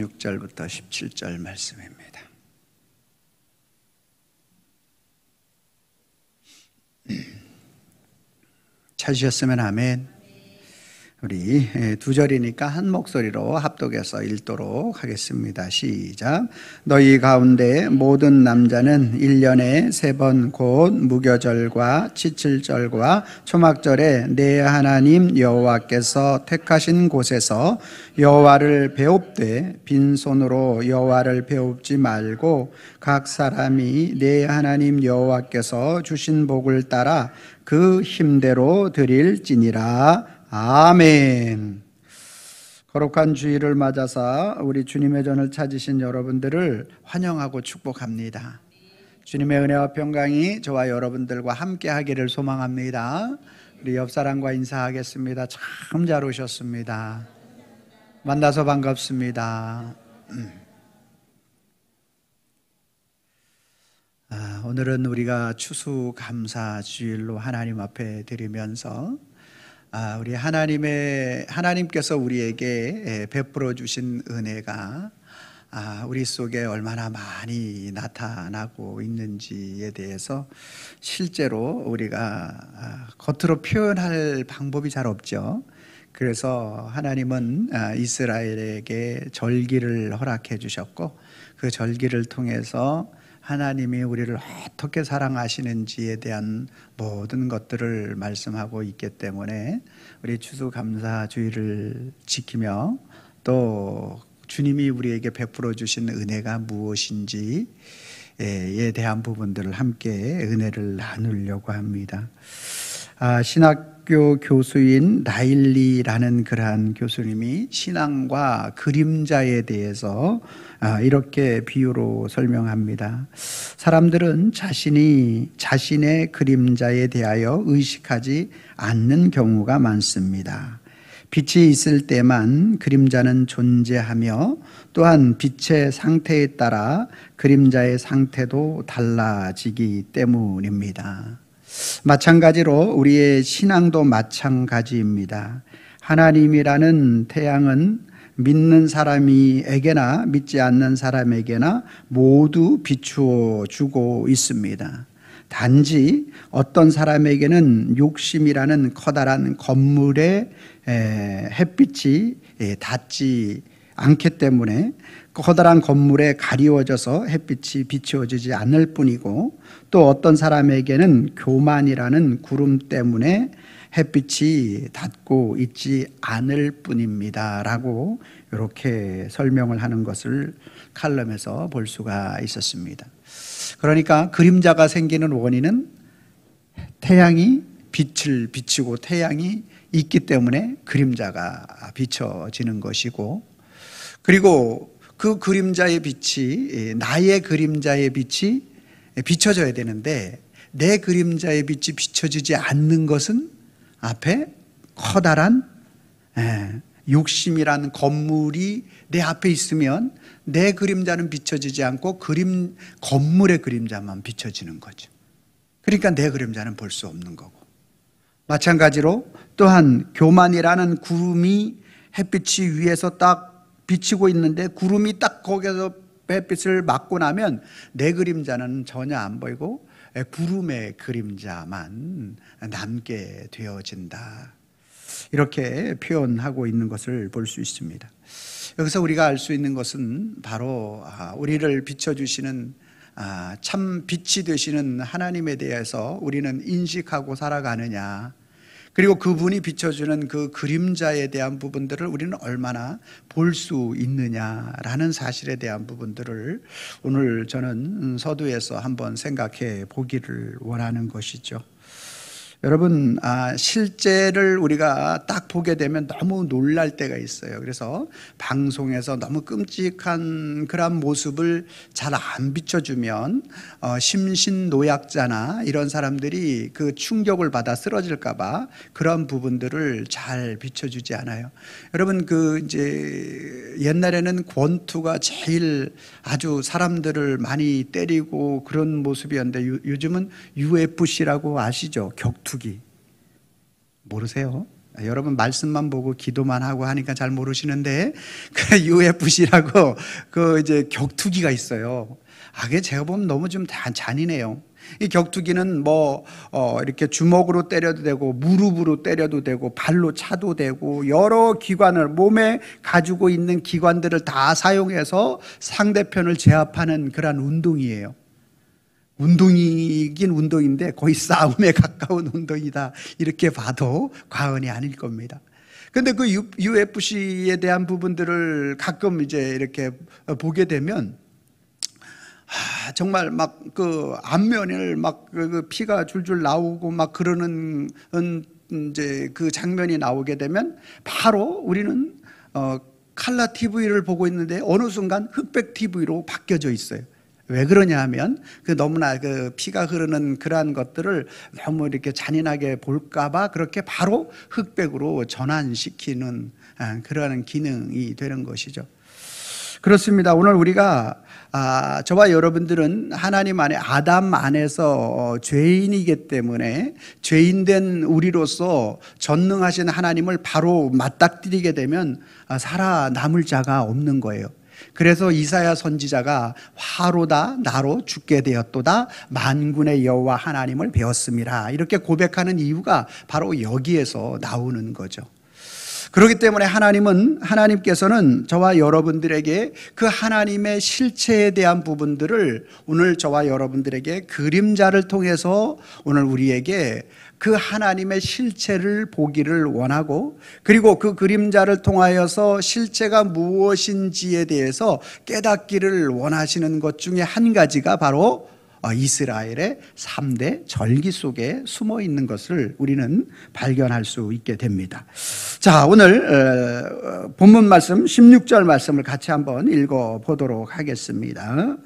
6절부터 17절 말씀입니다. 찾으셨으면 아멘. 우리 두 절이니까 한 목소리로 합독해서 읽도록 하겠습니다. 시작. 너희 가운데 모든 남자는 1년에 3번 곧 무교절과 칠칠절과 초막절에 내 하나님 여호와께서 택하신 곳에서 여호와를 배웁되 빈손으로 여호와를 배웁지 말고 각 사람이 내 하나님 여호와께서 주신 복을 따라 그 힘대로 드릴지니라. 아멘. 거룩한 주일을 맞아서 우리 주님의 전을 찾으신 여러분들을 환영하고 축복합니다. 주님의 은혜와 평강이 저와 여러분들과 함께 하기를 소망합니다. 우리 옆사람과 인사하겠습니다. 참 잘 오셨습니다. 만나서 반갑습니다. 오늘은 우리가 추수감사주일로 하나님 앞에 드리면서 우리 하나님께서 우리에게 베풀어 주신 은혜가 우리 속에 얼마나 많이 나타나고 있는지에 대해서 실제로 우리가 겉으로 표현할 방법이 잘 없죠. 그래서 하나님은 이스라엘에게 절기를 허락해 주셨고 그 절기를 통해서 하나님이 우리를 어떻게 사랑하시는지에 대한 모든 것들을 말씀하고 있기 때문에 우리 추수감사주의를 지키며 또 주님이 우리에게 베풀어 주신 은혜가 무엇인지에 대한 부분들을 함께 은혜를 나누려고 합니다. 신학교 교수인 라일리라는 그러한 교수님이 신앙과 그림자에 대해서 이렇게 비유로 설명합니다. 사람들은 자신의 그림자에 대하여 의식하지 않는 경우가 많습니다. 빛이 있을 때만 그림자는 존재하며 또한 빛의 상태에 따라 그림자의 상태도 달라지기 때문입니다. 마찬가지로 우리의 신앙도 마찬가지입니다. 하나님이라는 태양은 믿는 사람에게나 믿지 않는 사람에게나 모두 비추어 주고 있습니다. 단지 어떤 사람에게는 욕심이라는 커다란 건물에 햇빛이 닿지 않기 때문에 커다란 건물에 가리워져서 햇빛이 비추어지지 않을 뿐이고 또 어떤 사람에게는 교만이라는 구름 때문에 햇빛이 닿고 있지 않을 뿐입니다 라고 이렇게 설명을 하는 것을 칼럼에서 볼 수가 있었습니다. 그러니까 그림자가 생기는 원인은 태양이 빛을 비추고 태양이 있기 때문에 그림자가 비춰지는 것이고, 그리고 그 그림자의 빛이 나의 그림자의 빛이 비춰져야 되는데 내 그림자의 빛이 비춰지지 않는 것은 앞에 커다란 욕심이라는 건물이 내 앞에 있으면 내 그림자는 비춰지지 않고 건물의 그림자만 비춰지는 거죠. 그러니까 내 그림자는 볼 수 없는 거고, 마찬가지로 또한 교만이라는 구름이 햇빛이 위에서 딱 비치고 있는데 구름이 딱 거기서 햇빛을 맞고 나면 내 그림자는 전혀 안 보이고 구름의 그림자만 남게 되어진다, 이렇게 표현하고 있는 것을 볼 수 있습니다. 여기서 우리가 알 수 있는 것은 바로 우리를 비춰주시는 참 빛이 되시는 하나님에 대해서 우리는 인식하고 살아가느냐, 그리고 그분이 비춰주는 그 그림자에 대한 부분들을 우리는 얼마나 볼 수 있느냐라는 사실에 대한 부분들을 오늘 저는 서두에서 한번 생각해 보기를 원하는 것이죠. 여러분, 실제를 우리가 딱 보게 되면 너무 놀랄 때가 있어요. 그래서 방송에서 너무 끔찍한 그런 모습을 잘 안 비춰주면 심신노약자나 이런 사람들이 그 충격을 받아 쓰러질까 봐 그런 부분들을 잘 비춰주지 않아요. 여러분, 이제 옛날에는 권투가 제일 아주 사람들을 많이 때리고 그런 모습이었는데 요즘은 UFC라고 아시죠? 격투기. 모르세요? 여러분 말씀만 보고 기도만 하고 하니까 잘 모르시는데 그 UFC라고 그 이제 격투기가 있어요. 그게 제가 보면 너무 좀 잔인해요. 이 격투기는 이렇게 주먹으로 때려도 되고 무릎으로 때려도 되고 발로 차도 되고 여러 기관을 몸에 가지고 있는 기관들을 다 사용해서 상대편을 제압하는 그런 운동이에요. 운동이긴 운동인데 거의 싸움에 가까운 운동이다 이렇게 봐도 과언이 아닐 겁니다. 근데 그 UFC에 대한 부분들을 가끔 이제 이렇게 보게 되면 정말 막 그 안면을 막 그 피가 줄줄 나오고 막 그러는 이제 그 장면이 나오게 되면 바로 우리는 칼라 TV를 보고 있는데 어느 순간 흑백 TV로 바뀌어져 있어요. 왜 그러냐 하면 그 너무나 그 피가 흐르는 그러한 것들을 너무 이렇게 잔인하게 볼까봐 그렇게 바로 흑백으로 전환시키는 그러한 기능이 되는 것이죠. 그렇습니다. 오늘 우리가 저와 여러분들은 하나님 안에 아담 안에서 죄인이기 때문에 죄인된 우리로서 전능하신 하나님을 바로 맞닥뜨리게 되면 살아남을 자가 없는 거예요. 그래서 이사야 선지자가 화로다 나로 죽게 되었도다 만군의 여호와 하나님을 배웠음이라 이렇게 고백하는 이유가 바로 여기에서 나오는 거죠. 그렇기 때문에 하나님께서는 저와 여러분들에게 그 하나님의 실체에 대한 부분들을 오늘 저와 여러분들에게 그림자를 통해서 오늘 우리에게 그 하나님의 실체를 보기를 원하고 그리고 그 그림자를 통하여서 실체가 무엇인지에 대해서 깨닫기를 원하시는 것 중에 한 가지가 바로 이스라엘의 3대 절기 속에 숨어 있는 것을 우리는 발견할 수 있게 됩니다. 자, 오늘 본문 말씀 16절 말씀을 같이 한번 읽어보도록 하겠습니다.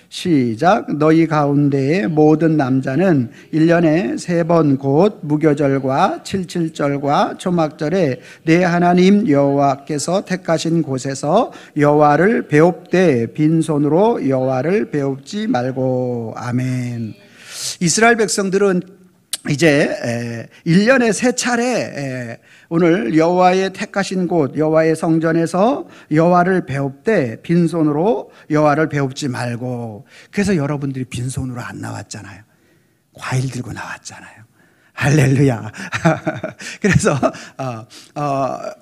시작. 너희 가운데의 모든 남자는 1년에 3번 곧 무교절과 칠칠절과 초막절에 내 하나님 여호와께서 택하신 곳에서 여호와를 배웁되 빈손으로 여호와를 배웁지 말고. 아멘. 이스라엘 백성들은 이제 1년에 3차례 오늘 여호와의 택하신 곳 여호와의 성전에서 여호와를 배웁되 빈손으로 여호와를 배웁지 말고. 그래서 여러분들이 빈손으로 안 나왔잖아요. 과일 들고 나왔잖아요. 할렐루야. 그래서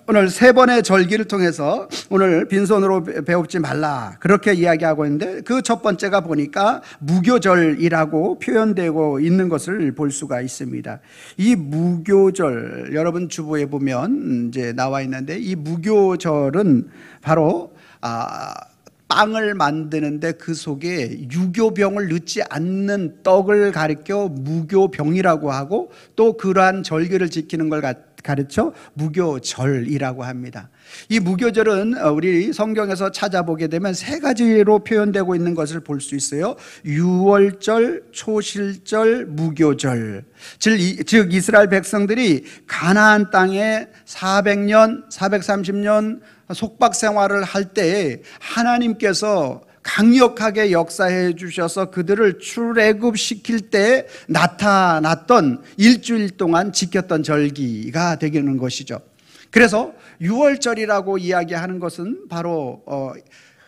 오늘 3번의 절기를 통해서 오늘 빈손으로 배웁지 말라 그렇게 이야기하고 있는데 그 첫 번째가 보니까 무교절이라고 표현되고 있는 것을 볼 수가 있습니다. 이 무교절 여러분 주보에 보면 이제 나와 있는데 이 무교절은 바로 빵을 만드는데 그 속에 유교병을 넣지 않는 떡을 가리켜 무교병이라고 하고 또 그러한 절기를 지키는 걸 가르쳐 무교절이라고 합니다. 이 무교절은 우리 성경에서 찾아보게 되면 3가지로 표현되고 있는 것을 볼 수 있어요. 유월절, 초실절, 무교절. 즉 이스라엘 백성들이 가나안 땅에 400년, 430년 속박 생활을 할 때에 하나님께서 강력하게 역사해 주셔서 그들을 출애굽시킬 때 나타났던 일주일 동안 지켰던 절기가 되는 것이죠. 그래서 유월절이라고 이야기하는 것은 바로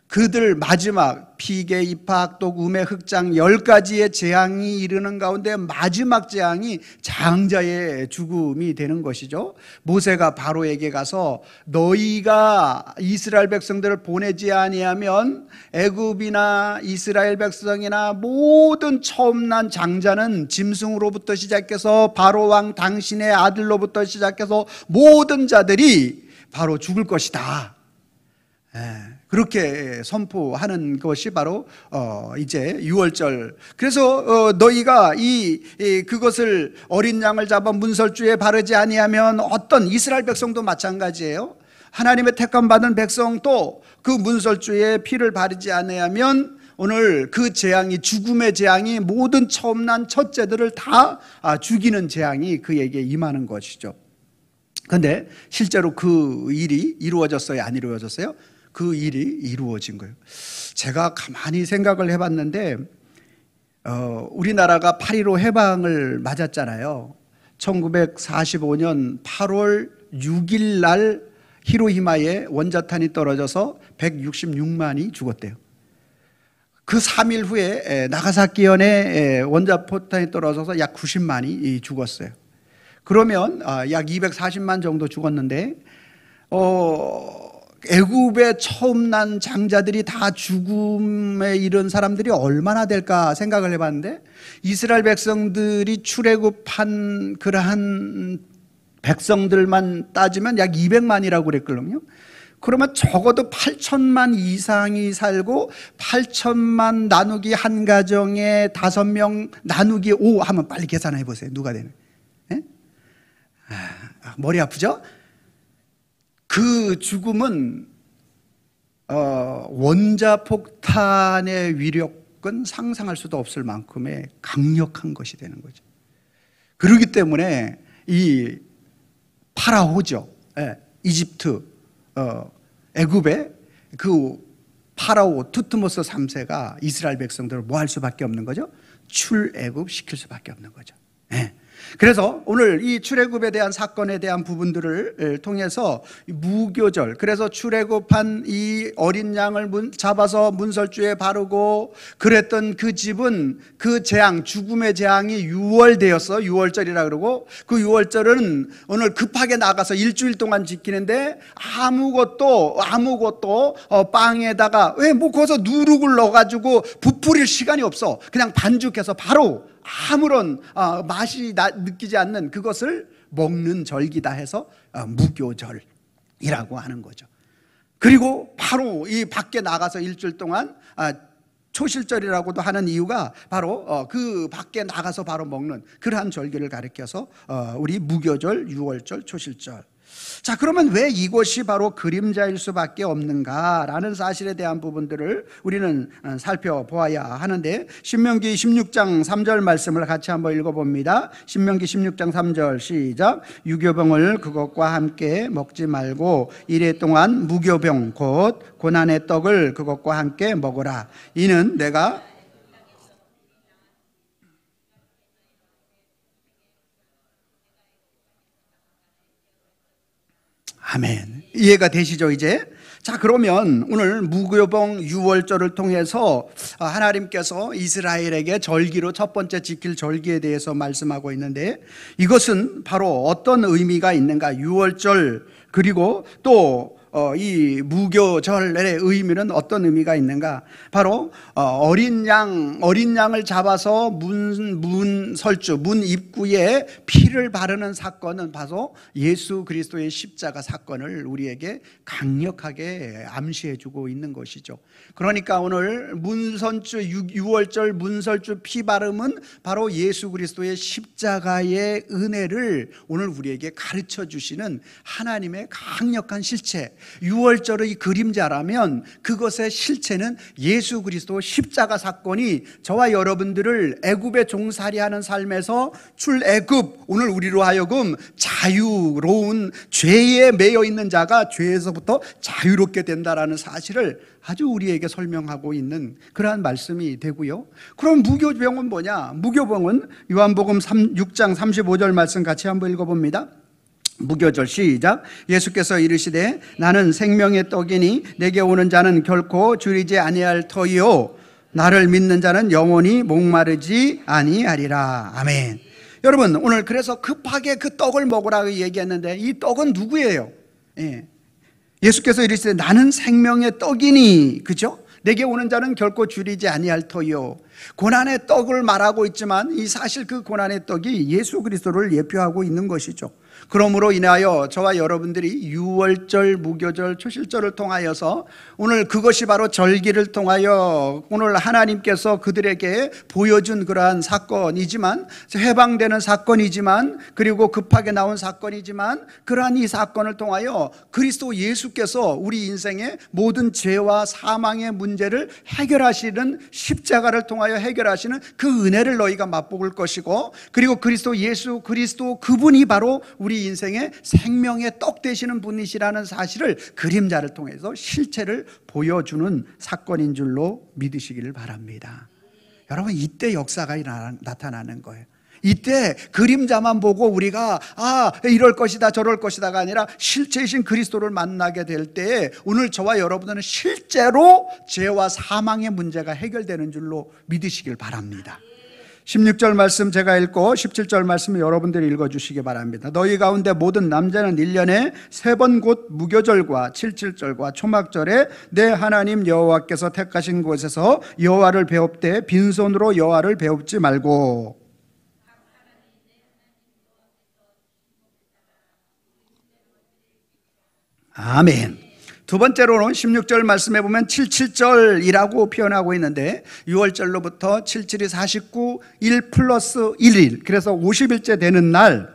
그들 마지막 피계, 입학, 또 음의 흑장 10가지의 재앙이 이르는 가운데 마지막 재앙이 장자의 죽음이 되는 것이죠. 모세가 바로에게 가서 너희가 이스라엘 백성들을 보내지 아니하면 애굽이나 이스라엘 백성이나 모든 처음 난 장자는 짐승으로부터 시작해서 바로 왕 당신의 아들로부터 시작해서 모든 자들이 바로 죽을 것이다. 그렇게 선포하는 것이 바로 이제 유월절. 그래서 너희가 그것을 어린 양을 잡아 문설주에 바르지 아니하면 어떤 이스라엘 백성도 마찬가지예요. 하나님의 택함 받은 백성도 그 문설주에 피를 바르지 아니하면 오늘 그 재앙이 죽음의 재앙이 모든 처음 난 첫째들을 다 죽이는 재앙이 그에게 임하는 것이죠. 그런데 실제로 그 일이 이루어졌어요? 안 이루어졌어요? 그 일이 이루어진 거예요. 제가 가만히 생각을 해봤는데 우리나라가 8.15 해방을 맞았잖아요. 1945년 8월 6일 날 히로시마에 원자탄이 떨어져서 166만이 죽었대요. 그 3일 후에 나가사키현에 원자포탄이 떨어져서 약 90만이 죽었어요. 그러면 약 240만 정도 죽었는데 애굽에 처음 난 장자들이 다 죽음에 이른 사람들이 얼마나 될까 생각을 해봤는데, 이스라엘 백성들이 출애굽한 그러한 백성들만 따지면 약 200만이라고 그랬거든요. 그러면 적어도 8천만 이상이 살고 8천만 나누기 한 가정에 5명 나누기 5 하면 빨리 계산해 보세요. 누가 되는? 머리 아프죠? 그 죽음은 원자폭탄의 위력은 상상할 수도 없을 만큼의 강력한 것이 되는 거죠. 그렇기 때문에 이 파라오죠. 이집트, 애굽의 그 파라오 투트모스 3세가 이스라엘 백성들을 뭐 할 수밖에 없는 거죠? 출애굽 시킬 수밖에 없는 거죠. 그래서 오늘 이 출애굽에 대한 사건에 대한 부분들을 통해서 무교절, 그래서 출애굽한 이 어린 양을 잡아서 문설주에 바르고 그랬던 그 집은 그 재앙, 죽음의 재앙이 6월되었어. 6월절이라 그러고, 그 6월절은 오늘 급하게 나가서 일주일 동안 지키는데 아무것도 빵에다가 왜 뭐 거기서 누룩을 넣어가지고 부풀릴 시간이 없어. 그냥 반죽해서 바로 아무런 맛이 느끼지 않는 그것을 먹는 절기다 해서 무교절이라고 하는 거죠. 그리고 바로 이 밖에 나가서 일주일 동안 초실절이라고도 하는 이유가 바로 그 밖에 나가서 바로 먹는 그러한 절기를 가리켜서 우리 무교절, 6월절, 초실절. 자, 그러면 왜 이것이 바로 그림자일 수밖에 없는가라는 사실에 대한 부분들을 우리는 살펴보아야 하는데, 신명기 16장 3절 말씀을 같이 한번 읽어봅니다. 신명기 16장 3절 시작. 유교병을 그것과 함께 먹지 말고 이레 동안 무교병 곧 고난의 떡을 그것과 함께 먹으라. 이는 내가 아멘. 이해가 되시죠 이제? 자, 그러면 오늘 무교병 6월절을 통해서 하나님께서 이스라엘에게 절기로 첫 번째 지킬 절기에 대해서 말씀하고 있는데, 이것은 바로 어떤 의미가 있는가? 6월절 그리고 또 이 무교절의 의미는 어떤 의미가 있는가? 바로 어린 양을 잡아서 문설주, 문 입구에 피를 바르는 사건은 바로 예수 그리스도의 십자가 사건을 우리에게 강력하게 암시해주고 있는 것이죠. 그러니까 오늘 문선주 6월절 문설주 피 바름은 바로 예수 그리스도의 십자가의 은혜를 오늘 우리에게 가르쳐 주시는 하나님의 강력한 실체, 6월절의 그림자라면 그것의 실체는 예수 그리스도 십자가 사건이 저와 여러분들을 애굽에 종살이하는 삶에서 출애굽, 오늘 우리로 하여금 자유로운, 죄에 매여 있는 자가 죄에서부터 자유롭게 된다라는 사실을 아주 우리에게 설명하고 있는 그러한 말씀이 되고요. 그럼 무교병은 뭐냐? 무교병은 요한복음 6장 35절 말씀 같이 한번 읽어봅니다. 무교절 시작. 예수께서 이르시되 나는 생명의 떡이니 내게 오는 자는 결코 줄이지 아니할 터이요 나를 믿는 자는 영원히 목마르지 아니하리라. 아멘. 여러분, 오늘 그래서 급하게 그 떡을 먹으라고 얘기했는데 이 떡은 누구예요? 예수께서 이르시되 나는 생명의 떡이니, 그죠? 내게 오는 자는 결코 줄이지 아니할 터이요. 고난의 떡을 말하고 있지만 이 사실 그 고난의 떡이 예수 그리스도를 예표하고 있는 것이죠. 그러므로 인하여 저와 여러분들이 6월절, 무교절, 초실절을 통하여서 오늘 그것이 바로 절기를 통하여 오늘 하나님께서 그들에게 보여준 그러한 사건이지만, 해방되는 사건이지만, 그리고 급하게 나온 사건이지만, 그러한 이 사건을 통하여 그리스도 예수께서 우리 인생의 모든 죄와 사망의 문제를 해결하시는, 십자가를 통하여 해결하시는 그 은혜를 너희가 맛보을 것이고, 그리고 그리스도 예수 그리스도 그분이 바로 우리 인생의 생명의 떡 되시는 분이시라는 사실을 그림자를 통해서 실체를 보여주는 사건인 줄로 믿으시기를 바랍니다. 여러분, 이때 역사가 나타나는 거예요. 이때 그림자만 보고 우리가 이럴 것이다 저럴 것이다가 아니라 실체이신 그리스도를 만나게 될 때에 오늘 저와 여러분들은 실제로 죄와 사망의 문제가 해결되는 줄로 믿으시길 바랍니다. 16절 말씀 제가 읽고 17절 말씀 여러분들이 읽어주시기 바랍니다. 너희 가운데 모든 남자는 1년에 3번 곧 무교절과 77절과 초막절에 내 하나님 여호와께서 택하신 곳에서 여호와를 배웁되 빈손으로 여호와를 배웁지 말고. 아멘. 두 번째로는 16절 말씀에 보면 77절이라고 표현하고 있는데 6월절로부터 77이 49, 1 플러스 1일, 그래서 50일째 되는 날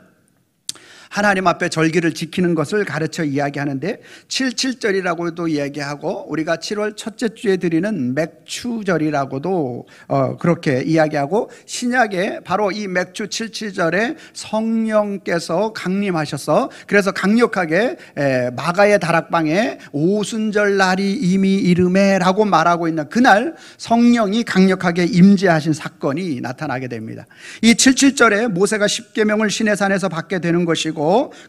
하나님 앞에 절기를 지키는 것을 가르쳐 이야기하는데 77절이라고도 이야기하고 우리가 7월 첫째 주에 드리는 맥추절이라고도 그렇게 이야기하고 신약에 바로 이 맥추 77절에 성령께서 강림하셔서 그래서 강력하게 마가의 다락방에 오순절 날이 이미 이르매 라고 말하고 있는 그날 성령이 강력하게 임재하신 사건이 나타나게 됩니다. 이 77절에 모세가 십계명을 시내산에서 받게 되는 것이고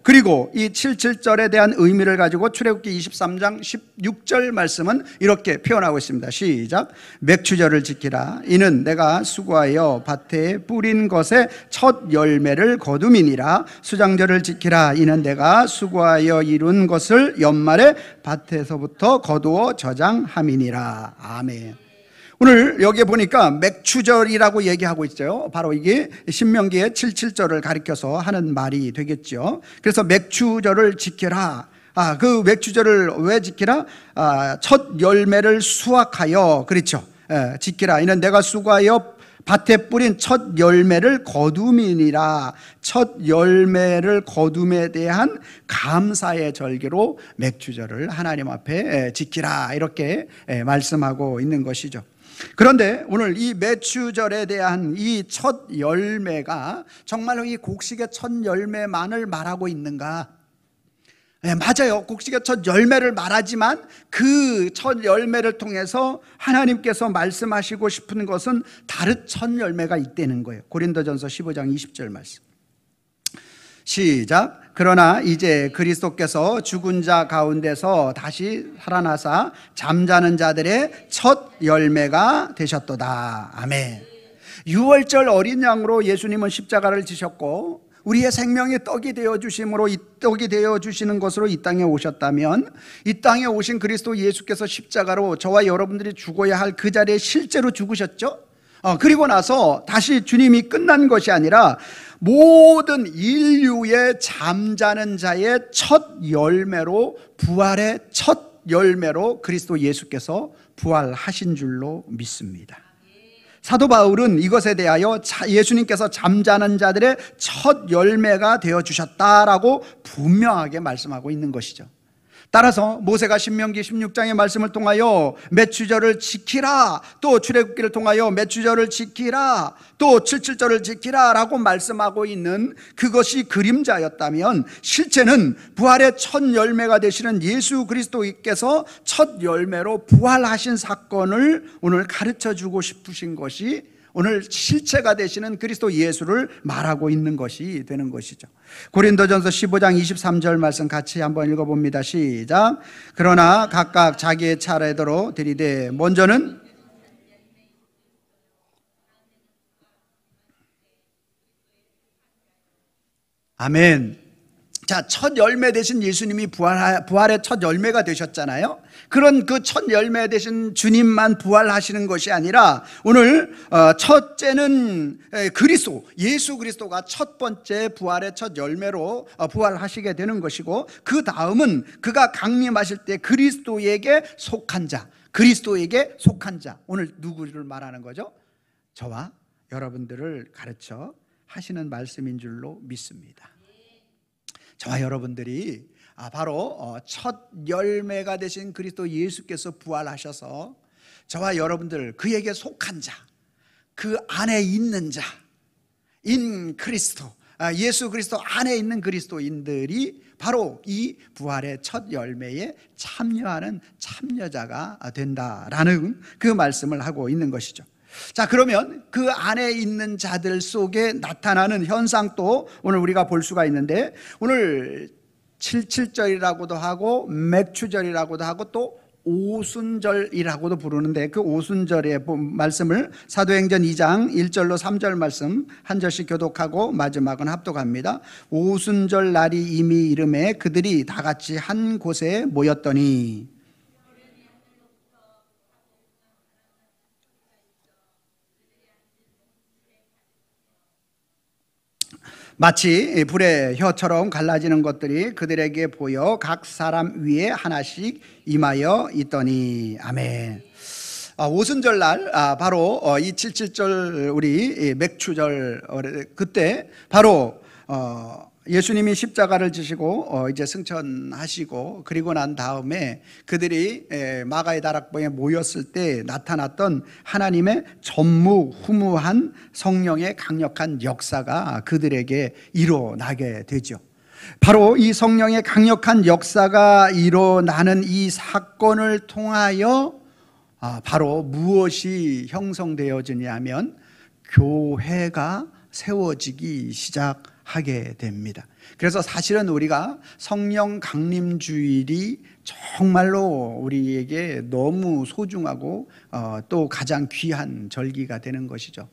그리고 이 77절에 대한 의미를 가지고 출애굽기 23장 16절 말씀은 이렇게 표현하고 있습니다. 시작. 맥추절을 지키라. 이는 내가 수고하여 밭에 뿌린 것의 첫 열매를 거둠이니라. 수장절을 지키라. 이는 내가 수고하여 이룬 것을 연말에 밭에서부터 거두어 저장함이니라. 아멘. 오늘 여기에 보니까 맥추절이라고 얘기하고 있어요. 바로 이게 신명기의 77절을 가리켜서 하는 말이 되겠죠. 그래서 맥추절을 지켜라. 그 맥추절을 왜 지키라? 첫 열매를 수확하여, 그렇죠. 지키라. 이는 내가 수고하여 밭에 뿌린 첫 열매를 거둠이니라. 첫 열매를 거둠에 대한 감사의 절기로 맥추절을 하나님 앞에 지키라. 이렇게 말씀하고 있는 것이죠. 그런데 오늘 이 맥추절에 대한 이 첫 열매가 정말로 이 곡식의 첫 열매만을 말하고 있는가? 네, 맞아요. 곡식의 첫 열매를 말하지만 그 첫 열매를 통해서 하나님께서 말씀하시고 싶은 것은 다른 첫 열매가 있다는 거예요. 고린도전서 15장 20절 말씀. 시작. 그러나 이제 그리스도께서 죽은 자 가운데서 다시 살아나사 잠자는 자들의 첫 열매가 되셨도다. 아멘. 6월절 어린 양으로 예수님은 십자가를 지셨고 우리의 생명의 떡이 되어주심으로 이 떡이 되어주시는 것으로 이 땅에 오셨다면 이 땅에 오신 그리스도 예수께서 십자가로 저와 여러분들이 죽어야 할 그 자리에 실제로 죽으셨죠. 그리고 나서 다시 주님이 끝난 것이 아니라 모든 인류의 잠자는 자의 첫 열매로 부활의 첫 열매로 그리스도 예수께서 부활하신 줄로 믿습니다. 사도 바울은 이것에 대하여 예수님께서 잠자는 자들의 첫 열매가 되어주셨다라고 분명하게 말씀하고 있는 것이죠. 따라서 모세가 신명기 16장의 말씀을 통하여 맥추절을 지키라, 또 출애굽기를 통하여 맥추절을 지키라, 또 77절을 지키라 라고 말씀하고 있는 그것이 그림자였다면 실제는 부활의 첫 열매가 되시는 예수 그리스도께서 첫 열매로 부활하신 사건을 오늘 가르쳐주고 싶으신 것이 오늘 실체가 되시는 그리스도 예수를 말하고 있는 것이 되는 것이죠. 고린도전서 15장 23절 말씀 같이 한번 읽어봅니다. 시작. 그러나 각각 자기의 차례대로 드리되 먼저는 아멘. 자, 첫 열매 되신 예수님이 부활의 첫 열매가 되셨잖아요. 그런 그 첫 열매 되신 주님만 부활하시는 것이 아니라 오늘 첫째는 그리스도, 예수 그리스도가 첫 번째 부활의 첫 열매로 부활하시게 되는 것이고 그 다음은 그가 강림하실 때 그리스도에게 속한 자, 그리스도에게 속한 자, 오늘 누구를 말하는 거죠? 저와 여러분들을 가르쳐 하시는 말씀인 줄로 믿습니다. 저와 여러분들이 바로 첫 열매가 되신 그리스도 예수께서 부활하셔서 저와 여러분들 그에게 속한 자, 그 안에 있는 자, 인 그리스도, 예수 그리스도 안에 있는 그리스도인들이 바로 이 부활의 첫 열매에 참여하는 참여자가 된다라는 그 말씀을 하고 있는 것이죠. 자, 그러면 그 안에 있는 자들 속에 나타나는 현상도 오늘 우리가 볼 수가 있는데, 오늘 77절이라고도 하고 맥추절이라고도 하고 또 오순절이라고도 부르는데, 그 오순절의 말씀을 사도행전 2장 1절로 3절 말씀 한 절씩 교독하고 마지막은 합독합니다. 오순절 날이 이미 이름에 그들이 다 같이 한 곳에 모였더니, 마치 불의 혀처럼 갈라지는 것들이 그들에게 보여 각 사람 위에 하나씩 임하여 있더니. 아멘. 오순절 날, 바로 이 77절 우리 맥추절, 그때 바로 예수님이 십자가를 지시고 이제 승천하시고, 그리고 난 다음에 그들이 마가의 다락방에 모였을 때 나타났던 하나님의 전무후무한 성령의 강력한 역사가 그들에게 일어나게 되죠. 바로 이 성령의 강력한 역사가 일어나는 이 사건을 통하여 바로 무엇이 형성되어지냐면 교회가 세워지기 시작하게 됩니다. 그래서 사실은 우리가 성령 강림 주일이 정말로 우리에게 너무 소중하고 또 가장 귀한 절기가 되는 것이죠.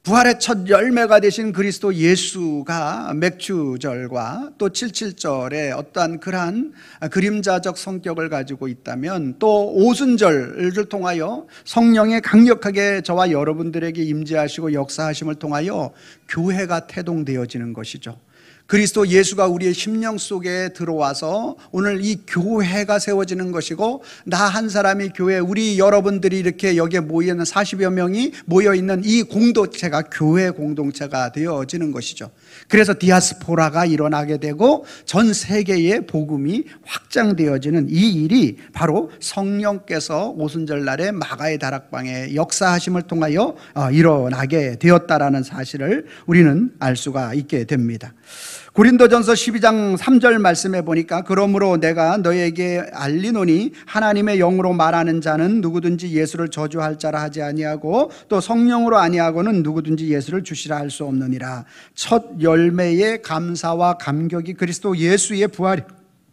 부활의 첫 열매가 되신 그리스도 예수가 맥추절과 또 77절에 어떠한 그러한 그림자적 성격을 가지고 있다면, 또 오순절을 통하여 성령의 강력하게 저와 여러분들에게 임재하시고 역사하심을 통하여 교회가 태동되어지는 것이죠. 그리스도 예수가 우리의 심령 속에 들어와서 오늘 이 교회가 세워지는 것이고, 나 한 사람이 교회, 우리 여러분들이 이렇게 여기에 모여있는 40여 명이 모여있는 이 공동체가 교회 공동체가 되어지는 것이죠. 그래서 디아스포라가 일어나게 되고 전 세계의 복음이 확장되어지는 이 일이 바로 성령께서 오순절 날에 마가의 다락방에 역사하심을 통하여 일어나게 되었다라는 사실을 우리는 알 수가 있게 됩니다. 고린도전서 12장 3절 말씀에 보니까, 그러므로 내가 너에게 알리노니 하나님의 영으로 말하는 자는 누구든지 예수를 저주할 자라 하지 아니하고 또 성령으로 아니하고는 누구든지 예수를 주시라 할 수 없느니라. 첫 열매의 감사와 감격이 그리스도 예수의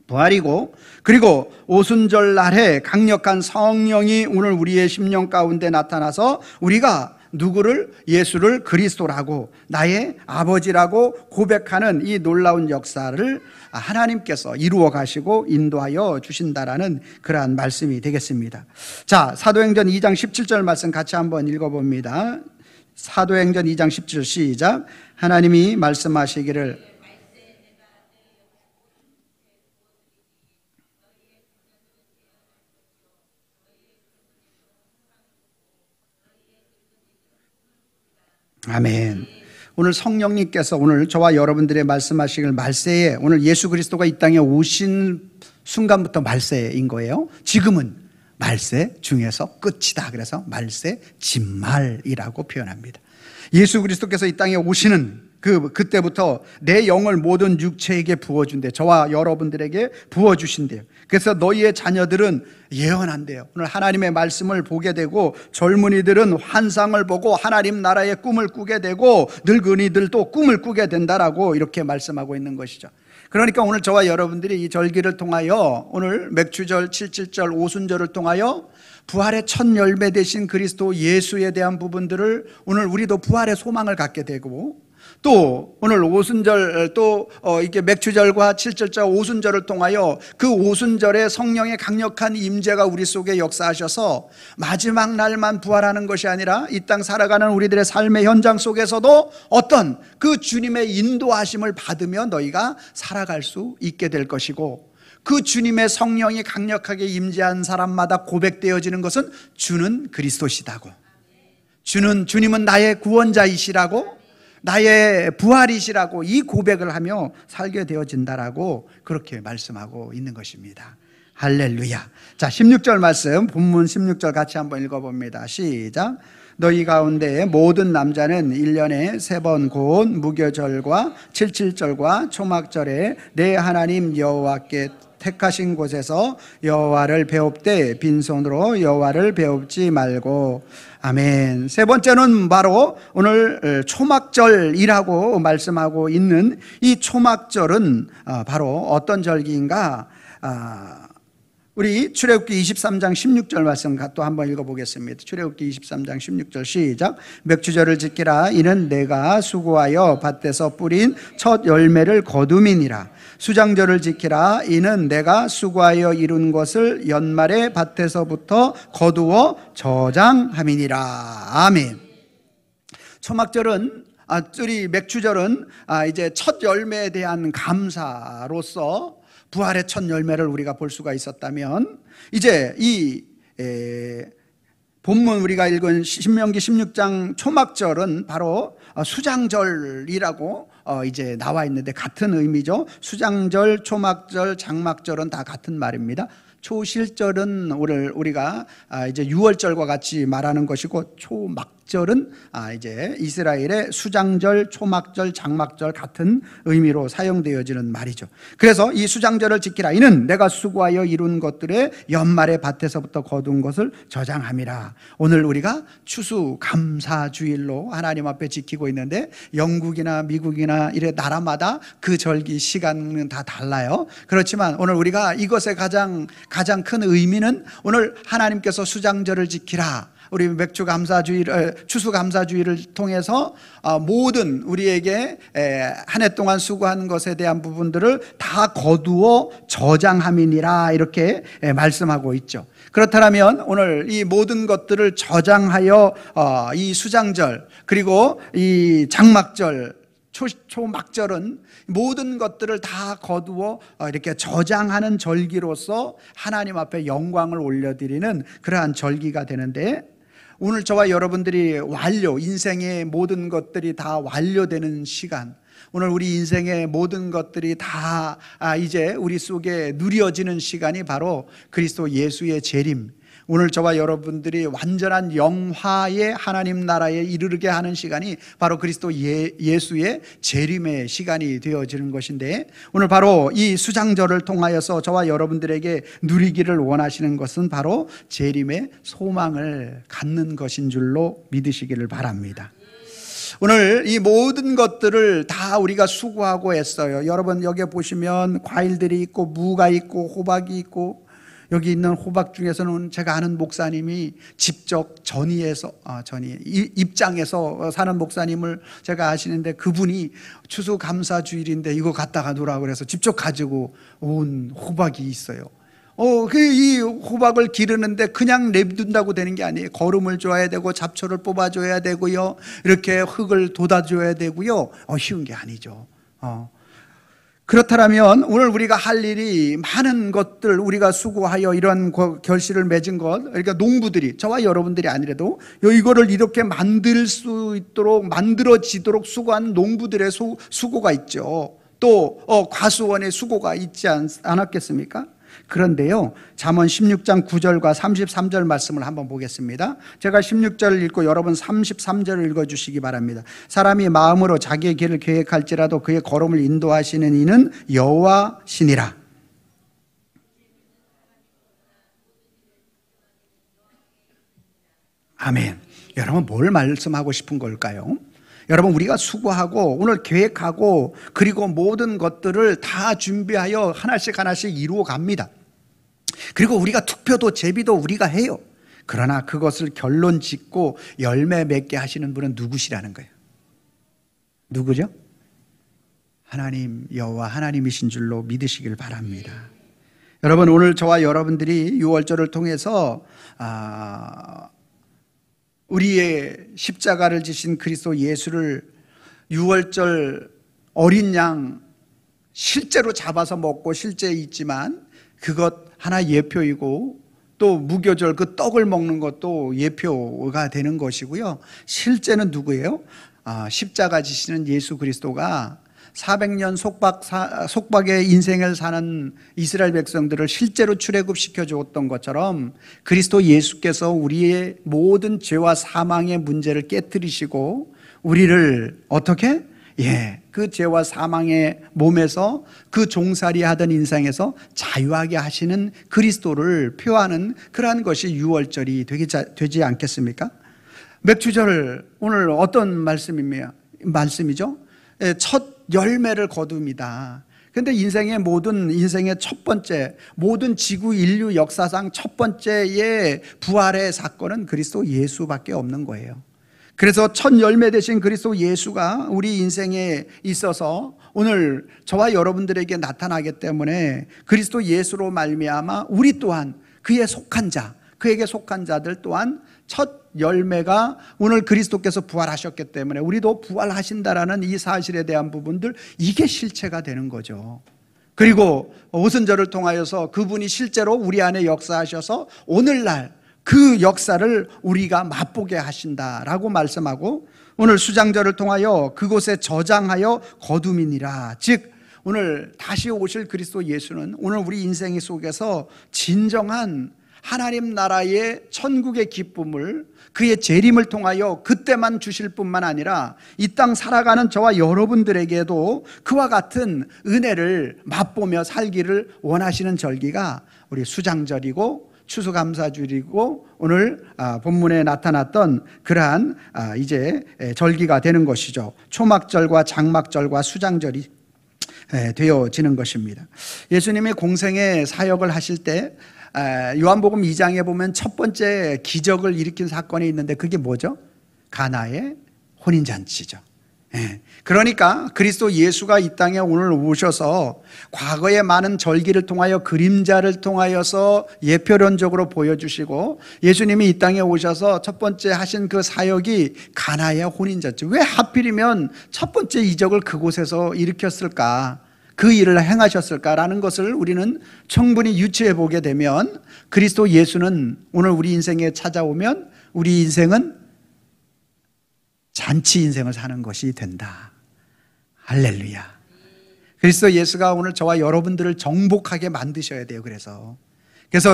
부활이고, 그리고 오순절 날에 강력한 성령이 오늘 우리의 심령 가운데 나타나서 우리가 누구를, 예수를 그리스도라고, 나의 아버지라고 고백하는 이 놀라운 역사를 하나님께서 이루어 가시고 인도하여 주신다라는 그러한 말씀이 되겠습니다. 자, 사도행전 2장 17절 말씀 같이 한번 읽어봅니다. 사도행전 2장 17절 시작. 하나님이 말씀하시기를 아멘. 오늘 성령님께서 오늘 저와 여러분들의 말씀하시길 말세에, 오늘 예수 그리스도가 이 땅에 오신 순간부터 말세인 거예요. 지금은 말세 중에서 끝이다. 그래서 말세 진말이라고 표현합니다. 예수 그리스도께서 이 땅에 오시는 그때부터 내 영을 모든 육체에게 부어준대. 저와 여러분들에게 부어주신대요. 그래서 너희의 자녀들은 예언한대요. 오늘 하나님의 말씀을 보게 되고, 젊은이들은 환상을 보고 하나님 나라의 꿈을 꾸게 되고, 늙은이들도 꿈을 꾸게 된다라고 이렇게 말씀하고 있는 것이죠. 그러니까 오늘 저와 여러분들이 이 절기를 통하여, 오늘 맥추절, 77절, 오순절을 통하여 부활의 첫 열매 되신 그리스도 예수에 대한 부분들을 오늘 우리도 부활의 소망을 갖게 되고, 또 오늘 오순절, 또 이게 맥추절과 77절 오순절을 통하여 그 오순절에 성령의 강력한 임재가 우리 속에 역사하셔서 마지막 날만 부활하는 것이 아니라 이 땅 살아가는 우리들의 삶의 현장 속에서도 어떤 그 주님의 인도하심을 받으며 너희가 살아갈 수 있게 될 것이고, 그 주님의 성령이 강력하게 임재한 사람마다 고백되어지는 것은 주는 그리스도시다고, 주님은 나의 구원자이시라고, 나의 부활이시라고 이 고백을 하며 살게 되어진다라고 그렇게 말씀하고 있는 것입니다. 할렐루야. 자, 16절 말씀, 본문 16절 같이 한번 읽어봅니다. 시작. 너희 가운데 모든 남자는 1년에 3번 곧 무교절과 77절과 초막절에 내 하나님 여호와께 택하신 곳에서 여호와를 배웁되 빈손으로 여호와를 배웁지 말고. 아멘. 세 번째는 바로 오늘 초막절이라고 말씀하고 있는 이 초막절은 바로 어떤 절기인가? 우리 출애굽기 23장 16절 말씀 또 한번 읽어보겠습니다. 출애굽기 23장 16절 시작. 맥주절을 지키라. 이는 내가 수고하여 밭에서 뿌린 첫 열매를 거둠이니라. 수장절을 지키라. 이는 내가 수고하여 이룬 것을 연말에 밭에서부터 거두어 저장함이니라. 아멘. 초막절은 우리 맥주절은 이제 첫 열매에 대한 감사로서 부활의 첫 열매를 우리가 볼 수가 있었다면, 이제 이 본문 우리가 읽은 신명기 16장 초막절은 바로 수장절이라고 이제 나와 있는데 같은 의미죠. 수장절, 초막절, 장막절은 다 같은 말입니다. 초실절은 오늘 우리가 이제 유월절과 같이 말하는 것이고, 초막절은 이제 이스라엘의 수장절, 초막절, 장막절 같은 의미로 사용되어지는 말이죠. 그래서 이 수장절을 지키라. 이는 내가 수고하여 이룬 것들의 연말에 밭에서부터 거둔 것을 저장함이라. 오늘 우리가 추수감사주일로 하나님 앞에 지키고 있는데, 영국이나 미국이나 이래 나라마다 그 절기 시간은 다 달라요. 그렇지만 오늘 우리가 이것의 가장 큰 의미는, 오늘 하나님께서 수장절을 지키라, 우리 추수감사주의를 통해서 모든 우리에게 한 해 동안 수고한 것에 대한 부분들을 다 거두어 저장함이니라, 이렇게 말씀하고 있죠. 그렇다면 오늘 이 모든 것들을 저장하여 이 수장절, 그리고 이 장막절, 초막절은 모든 것들을 다 거두어 이렇게 저장하는 절기로서 하나님 앞에 영광을 올려드리는 그러한 절기가 되는데, 오늘 저와 여러분들이 인생의 모든 것들이 다 완료되는 시간, 오늘 우리 인생의 모든 것들이 다 이제 우리 속에 누려지는 시간이 바로 그리스도 예수의 재림, 오늘 저와 여러분들이 완전한 영화의 하나님 나라에 이르게 하는 시간이 바로 그리스도 예수의 재림의 시간이 되어지는 것인데, 오늘 바로 이 수장절을 통하여서 저와 여러분들에게 누리기를 원하시는 것은 바로 재림의 소망을 갖는 것인 줄로 믿으시기를 바랍니다. 오늘 이 모든 것들을 다 우리가 수고하고 했어요. 여러분, 여기 보시면 과일들이 있고 무가 있고 호박이 있고, 여기 있는 호박 중에서는 제가 아는 목사님이 직접 입장에서 사는 목사님을 제가 아시는데, 그분이 추수감사주일인데 이거 갖다가 놓으라고 그래서 직접 가지고 온 호박이 있어요. 이 호박을 기르는데 그냥 내둔다고 되는 게 아니에요. 거름을 줘야 되고 잡초를 뽑아줘야 되고요, 이렇게 흙을 돋아줘야 되고요. 쉬운 게 아니죠. 그렇다면 오늘 우리가 할 일이 많은 것들, 우리가 수고하여 이런 결실을 맺은 것, 그러니까 농부들이, 저와 여러분들이 아니라도 이거를 이렇게 만들어지도록 수고한 농부들의 수고가 있죠. 또 과수원의 수고가 있지 않았겠습니까? 그런데요, 잠언 16장 9절과 33절 말씀을 한번 보겠습니다. 제가 16절을 읽고 여러분 33절을 읽어주시기 바랍니다. 사람이 마음으로 자기의 길을 계획할지라도 그의 걸음을 인도하시는 이는 여호와시니라. 아멘. 여러분, 뭘 말씀하고 싶은 걸까요? 여러분, 우리가 수고하고 오늘 계획하고 그리고 모든 것들을 다 준비하여 하나씩 이루어 갑니다. 그리고 우리가 투표도 제비도 우리가 해요. 그러나 그것을 결론 짓고 열매 맺게 하시는 분은 누구시라는 거예요? 누구죠? 하나님, 여호와 하나님이신 줄로 믿으시길 바랍니다. 여러분, 오늘 저와 여러분들이 유월절을 통해서 우리의 십자가를 지신 그리스도 예수를 유월절 어린 양 실제로 잡아서 먹고 실제 있지만 그것 하나 예표이고, 또 무교절 그 떡을 먹는 것도 예표가 되는 것이고요. 실제는 누구예요? 십자가 지시는 예수 그리스도가 400년 속박의 인생을 사는 이스라엘 백성들을 실제로 출애굽시켜 주었던 것처럼, 그리스도 예수께서 우리의 모든 죄와 사망의 문제를 깨뜨리시고 우리를 어떻게? 그 죄와 사망의 몸에서 그 종살이 하던 인생에서 자유하게 하시는 그리스도를 표하는 그러한 것이 유월절이 되지 않겠습니까? 맥주절 오늘 어떤 말씀이죠? 첫 열매를 거둡니다. 근데 인생의 첫 번째, 모든 지구 인류 역사상 첫 번째의 부활의 사건은 그리스도 예수밖에 없는 거예요. 그래서 첫 열매 되신 그리스도 예수가 우리 인생에 있어서 오늘 저와 여러분들에게 나타나기 때문에 그리스도 예수로 말미암아 우리 또한 그에게 속한 자들 또한 첫 열매가 오늘 그리스도께서 부활하셨기 때문에 우리도 부활하신다라는 이 사실에 대한 부분들, 이게 실체가 되는 거죠. 그리고 오순절을 통하여서 그분이 실제로 우리 안에 역사하셔서 오늘날 그 역사를 우리가 맛보게 하신다라고 말씀하고, 오늘 수장절을 통하여 그곳에 저장하여 거둠이니라. 즉 오늘 다시 오실 그리스도 예수는 오늘 우리 인생 속에서 진정한 하나님 나라의 천국의 기쁨을 그의 재림을 통하여 그때만 주실 뿐만 아니라 이 땅 살아가는 저와 여러분들에게도 그와 같은 은혜를 맛보며 살기를 원하시는 절기가 우리 수장절이고 추수감사주일이고 오늘 본문에 나타났던 그러한 이제 절기가 되는 것이죠. 초막절과 장막절과 수장절이 되어지는 것입니다. 예수님이 공생의 사역을 하실 때 요한복음 2장에 보면 첫 번째 기적을 일으킨 사건이 있는데 그게 뭐죠? 가나의 혼인잔치죠. 그러니까 그리스도 예수가 이 땅에 오늘 오셔서 과거의 많은 절기를 통하여 그림자를 통하여서 예표론적으로 보여주시고, 예수님이 이 땅에 오셔서 첫 번째 하신 그 사역이 가나의 혼인잔치. 왜 하필이면 첫 번째 이적을 그곳에서 일으켰을까, 그 일을 행하셨을까라는 것을 우리는 충분히 유추해 보게 되면 그리스도 예수는 오늘 우리 인생에 찾아오면 우리 인생은 잔치 인생을 사는 것이 된다. 할렐루야. 그리스도 예수가 오늘 저와 여러분들을 정복하게 만드셔야 돼요. 그래서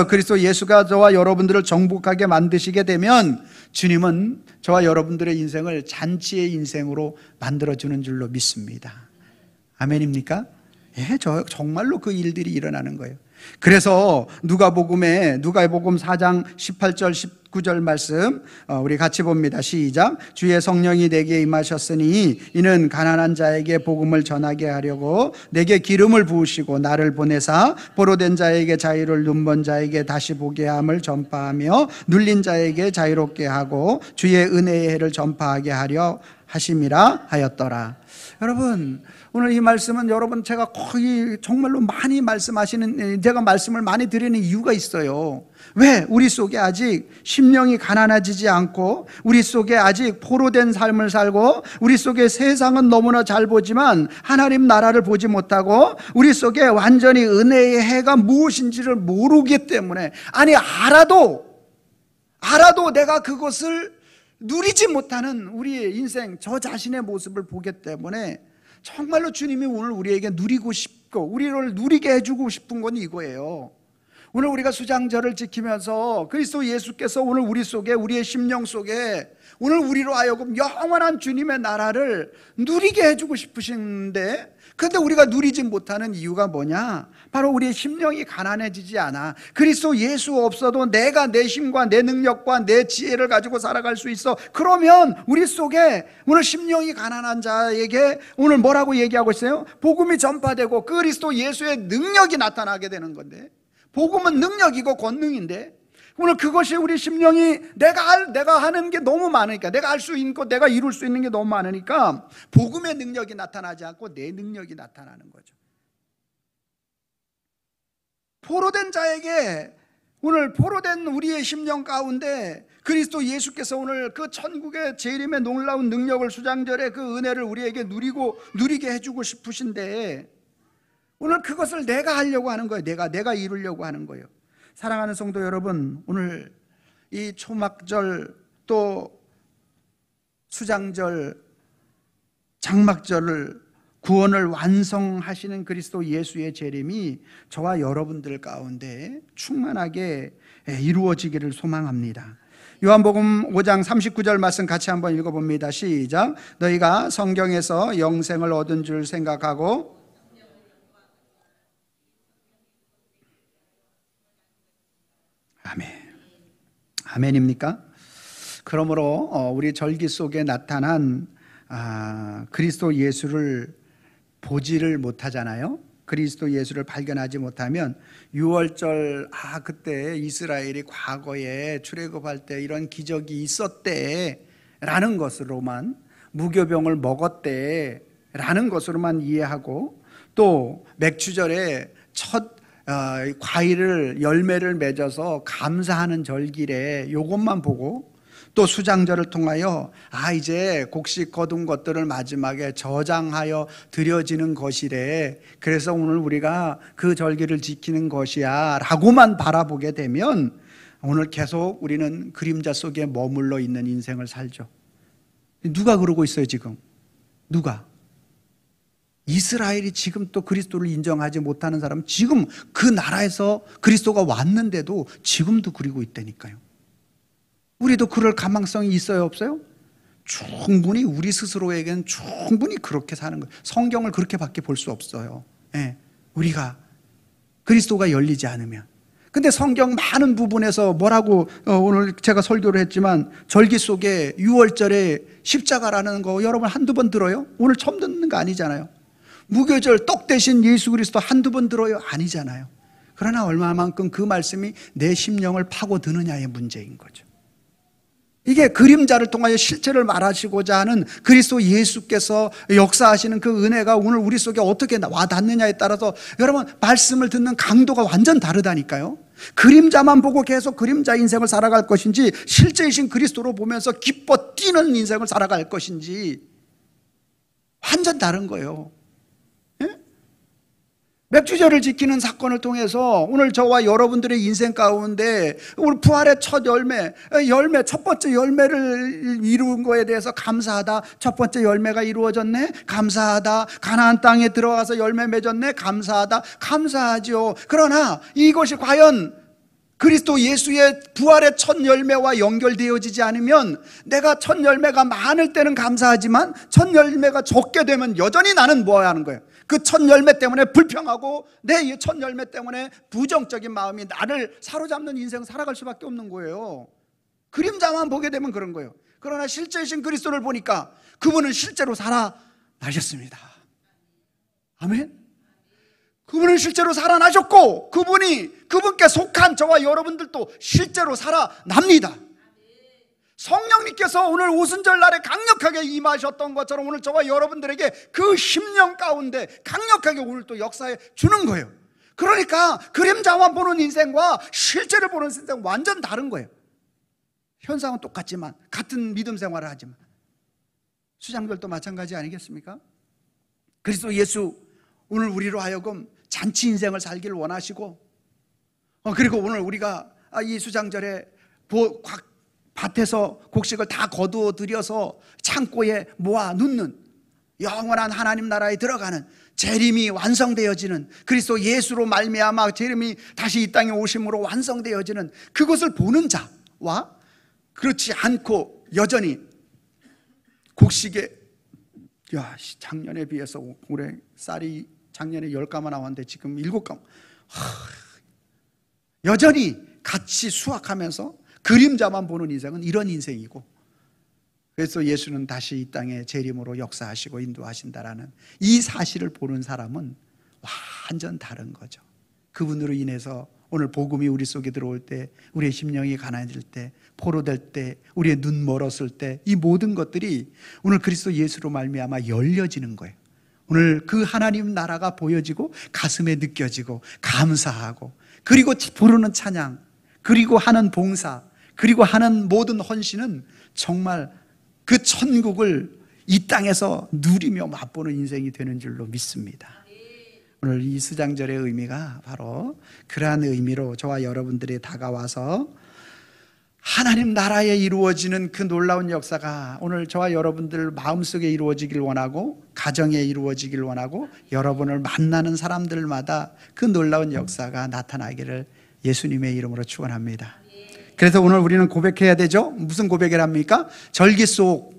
그리스도 예수가 저와 여러분들을 정복하게 만드시게 되면 주님은 저와 여러분들의 인생을 잔치의 인생으로 만들어주는 줄로 믿습니다. 아멘입니까? 정말로 그 일들이 일어나는 거예요. 그래서 누가복음 4장 18절 19절 말씀 우리 같이 봅니다. 시작. 주의 성령이 내게 임하셨으니 이는 가난한 자에게 복음을 전하게 하려고 내게 기름을 부으시고 나를 보내사 포로된 자에게 자유를, 눈먼 자에게 다시 보게 함을 전파하며 눌린 자에게 자유롭게 하고 주의 은혜의 해를 전파하게 하려 하심이라 하였더라. 여러분, 오늘 이 말씀은 여러분 제가 거의 정말로 많이 제가 말씀을 많이 드리는 이유가 있어요. 왜? 우리 속에 아직 심령이 가난해지지 않고 우리 속에 아직 포로된 삶을 살고 우리 속에 세상은 너무나 잘 보지만 하나님 나라를 보지 못하고 우리 속에 완전히 은혜의 해가 무엇인지를 모르기 때문에, 아니 알아도 내가 그것을 누리지 못하는 우리의 인생, 저 자신의 모습을 보기 때문에 정말로 주님이 오늘 우리에게 누리고 싶고 우리를 누리게 해주고 싶은 건 이거예요. 오늘 우리가 수장절을 지키면서 그리스도 예수께서 오늘 우리 속에, 우리의 심령 속에 오늘 우리로 하여금 영원한 주님의 나라를 누리게 해주고 싶으신데, 그런데 우리가 누리지 못하는 이유가 뭐냐? 바로 우리의 심령이 가난해지지 않아. 그리스도 예수 없어도 내가 내 힘과 내 능력과 내 지혜를 가지고 살아갈 수 있어. 그러면 우리 속에 오늘 심령이 가난한 자에게 오늘 뭐라고 얘기하고 있어요? 복음이 전파되고 그리스도 예수의 능력이 나타나게 되는 건데, 복음은 능력이고 권능인데 오늘 그것이 우리 심령이 내가 하는 게 너무 많으니까, 내가 할 수 있는 것, 내가 이룰 수 있는 게 너무 많으니까 복음의 능력이 나타나지 않고 내 능력이 나타나는 거죠. 포로된 자에게, 오늘 포로된 우리의 심령 가운데 그리스도 예수께서 오늘 그 천국의 재림의 놀라운 능력을, 수장절의 그 은혜를 우리에게 누리게 해주고 싶으신데 오늘 그것을 내가 하려고 하는 거예요. 내가 이루려고 하는 거예요. 사랑하는 성도 여러분, 오늘 이 초막절 또 수장절, 장막절을 구원을 완성하시는 그리스도 예수의 재림이 저와 여러분들 가운데 충만하게 이루어지기를 소망합니다. 요한복음 5장 39절 말씀 같이 한번 읽어봅니다. 시작. 너희가 성경에서 영생을 얻은 줄 생각하고 아멘. 아멘입니까? 그러므로 우리 절기 속에 나타난 그리스도 예수를 보지를 못하잖아요. 그리스도 예수를 발견하지 못하면 6월절 그때 이스라엘이 과거에 출애굽할 때 이런 기적이 있었대 라는 것으로만, 무교병을 먹었대 라는 것으로만 이해하고, 또 맥주절에 첫 과일을 열매를 맺어서 감사하는 절기래 요것만 보고, 또 수장절을 통하여 이제 곡식 거둔 것들을 마지막에 저장하여 드려지는 것이래, 그래서 오늘 우리가 그 절기를 지키는 것이야 라고만 바라보게 되면 오늘 계속 우리는 그림자 속에 머물러 있는 인생을 살죠. 누가 그러고 있어요 지금? 누가? 이스라엘이 지금 또 그리스도를 인정하지 못하는 사람은 지금 그 나라에서 그리스도가 왔는데도 지금도 그리고 있다니까요. 우리도 그럴 가망성이 있어요 없어요? 충분히 우리 스스로에게는 충분히 그렇게 사는 거예요. 성경을 그렇게밖에 볼 수 없어요. 우리가 그리스도가 열리지 않으면. 근데 성경 많은 부분에서 뭐라고 오늘 제가 설교를 했지만, 절기 속에 6월절에 십자가라는 거 여러분 한두 번 들어요? 오늘 처음 듣는 거 아니잖아요. 무교절 떡 대신 예수 그리스도 한두 번 들어요? 아니잖아요. 그러나 얼마만큼 그 말씀이 내 심령을 파고드느냐의 문제인 거죠. 이게 그림자를 통하여 실체를 말하시고자 하는 그리스도 예수께서 역사하시는 그 은혜가 오늘 우리 속에 어떻게 와닿느냐에 따라서 여러분 말씀을 듣는 강도가 완전 다르다니까요. 그림자만 보고 계속 그림자 인생을 살아갈 것인지, 실제이신 그리스도로 보면서 기뻐 뛰는 인생을 살아갈 것인지 완전 다른 거예요. 맥주절을 지키는 사건을 통해서 오늘 저와 여러분들의 인생 가운데 우리 부활의 첫 열매, 첫 번째 열매를 이룬 거에 대해서 감사하다. 첫 번째 열매가 이루어졌네, 감사하다. 가나안 땅에 들어가서 열매 맺었네, 감사하다. 감사하죠. 그러나 이것이 과연 그리스도 예수의 부활의 첫 열매와 연결되어지지 않으면, 내가 첫 열매가 많을 때는 감사하지만 첫 열매가 적게 되면 여전히 나는 뭐 하는 거예요? 그 첫 열매 때문에 불평하고 내 첫 열매 때문에 부정적인 마음이 나를 사로잡는 인생 살아갈 수밖에 없는 거예요. 그림자만 보게 되면 그런 거예요. 그러나 실제이신 그리스도를 보니까 그분은 실제로 살아나셨습니다. 아멘. 그분은 실제로 살아나셨고, 그분께 속한 저와 여러분들도 실제로 살아납니다. 성령님께서 오늘 오순절 날에 강력하게 임하셨던 것처럼 오늘 저와 여러분들에게 그 심령 가운데 강력하게 오늘 또 역사해 주는 거예요. 그러니까 그림자만 보는 인생과 실제를 보는 인생은 완전 다른 거예요. 현상은 똑같지만, 같은 믿음 생활을 하지만. 수장들도 마찬가지 아니겠습니까? 그리스도 예수 오늘 우리로 하여금 잔치 인생을 살기를 원하시고, 그리고 오늘 우리가 이 수장절에 밭에서 곡식을 다 거두어 들여서 창고에 모아 놓는, 영원한 하나님 나라에 들어가는 재림이 완성되어지는, 그리스도 예수로 말미암아 재림이 다시 이 땅에 오심으로 완성되어지는 그것을 보는 자와, 그렇지 않고 여전히 곡식에 작년에 비해서 올해 쌀이 작년에 10가마 나왔는데 지금 7가마, 여전히 같이 수확하면서 그림자만 보는 인생은 이런 인생이고, 그래서 예수는 다시 이 땅에 재림으로 역사하시고 인도하신다라는 이 사실을 보는 사람은 완전 다른 거죠. 그분으로 인해서 오늘 복음이 우리 속에 들어올 때, 우리의 심령이 가난해질 때, 포로될 때, 우리의 눈 멀었을 때, 이 모든 것들이 오늘 그리스도 예수로 말미암아 열려지는 거예요. 오늘 그 하나님 나라가 보여지고 가슴에 느껴지고 감사하고, 그리고 부르는 찬양, 그리고 하는 봉사, 그리고 하는 모든 헌신은 정말 그 천국을 이 땅에서 누리며 맛보는 인생이 되는 줄로 믿습니다. 오늘 이 수장절의 의미가 바로 그러한 의미로 저와 여러분들이 다가와서 하나님 나라에 이루어지는 그 놀라운 역사가 오늘 저와 여러분들 마음속에 이루어지길 원하고, 가정에 이루어지길 원하고, 여러분을 만나는 사람들마다 그 놀라운 역사가 나타나기를 예수님의 이름으로 축원합니다. 그래서 오늘 우리는 고백해야 되죠. 무슨 고백을 합니까? 절기 속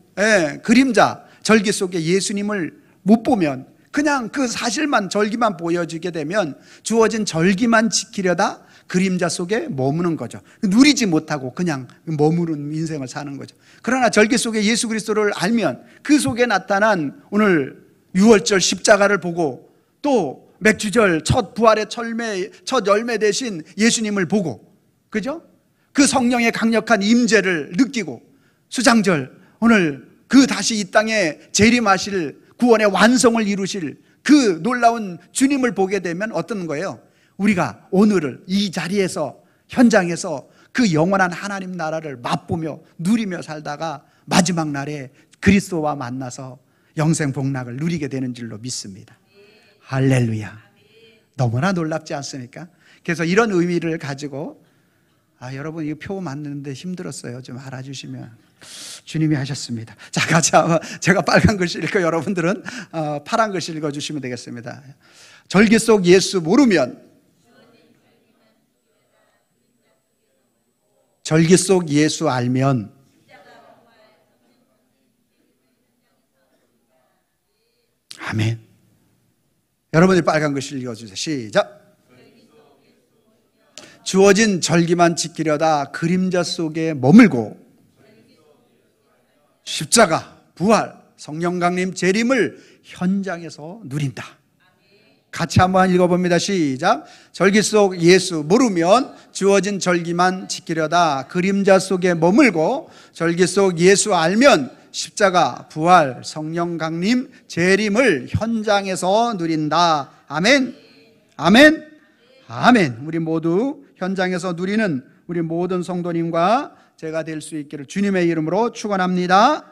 그림자, 절기 속에 예수님을 못 보면, 그냥 그 사실만, 절기만 보여지게 되면 주어진 절기만 지키려다 그림자 속에 머무는 거죠. 누리지 못하고 그냥 머무른 인생을 사는 거죠. 그러나 절기 속에 예수 그리스도를 알면 그 속에 나타난 오늘 유월절 십자가를 보고, 또 맥주절 첫 부활의 첫 열매 되신 예수님을 보고, 그죠? 그 성령의 강력한 임재를 느끼고, 수장절 오늘 그 다시 이 땅에 재림하실 구원의 완성을 이루실 그 놀라운 주님을 보게 되면 어떤 거예요? 우리가 오늘을 이 자리에서, 현장에서 그 영원한 하나님 나라를 맛보며 누리며 살다가 마지막 날에 그리스도와 만나서 영생 복락을 누리게 되는 줄로 믿습니다. 할렐루야. 너무나 놀랍지 않습니까? 그래서 이런 의미를 가지고, 여러분 이거 표 만드는데 힘들었어요. 좀 알아주시면. 주님이 하셨습니다. 자, 같이 제가 빨간 글씨 읽고 여러분들은 파란 글씨 읽어주시면 되겠습니다. 절기 속 예수 모르면, 절기 속 예수 알면, 아멘. 여러분이 빨간 글씨 읽어주세요. 시작. 주어진 절기만 지키려다 그림자 속에 머물고 십자가, 부활, 성령 강림, 재림을 현장에서 누린다. 같이 한번 읽어봅니다. 시작. 절기 속 예수 모르면 주어진 절기만 지키려다 그림자 속에 머물고, 절기 속 예수 알면 십자가, 부활, 성령 강림, 재림을 현장에서 누린다. 아멘. 아멘. 아멘. 우리 모두 현장에서 누리는 우리 모든 성도님과 제가 될 수 있기를 주님의 이름으로 축원합니다.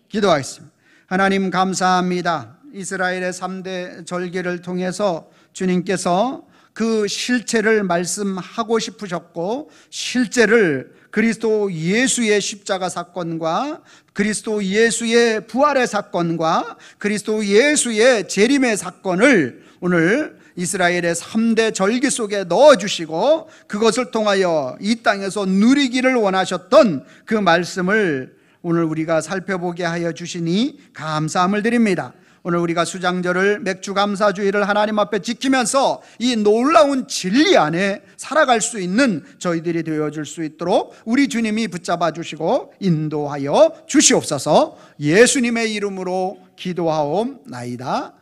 기도하겠습니다. 하나님 감사합니다. 이스라엘의 3대 절기를 통해서 주님께서 그 실체를 말씀하고 싶으셨고, 실제를 그리스도 예수의 십자가 사건과 그리스도 예수의 부활의 사건과 그리스도 예수의 재림의 사건을 오늘 이스라엘의 3대 절기 속에 넣어주시고, 그것을 통하여 이 땅에서 누리기를 원하셨던 그 말씀을 오늘 우리가 살펴보게 하여 주시니 감사함을 드립니다. 오늘 우리가 수장절을, 맥주감사주의를 하나님 앞에 지키면서 이 놀라운 진리 안에 살아갈 수 있는 저희들이 되어줄 수 있도록 우리 주님이 붙잡아 주시고 인도하여 주시옵소서. 예수님의 이름으로 기도하옵나이다.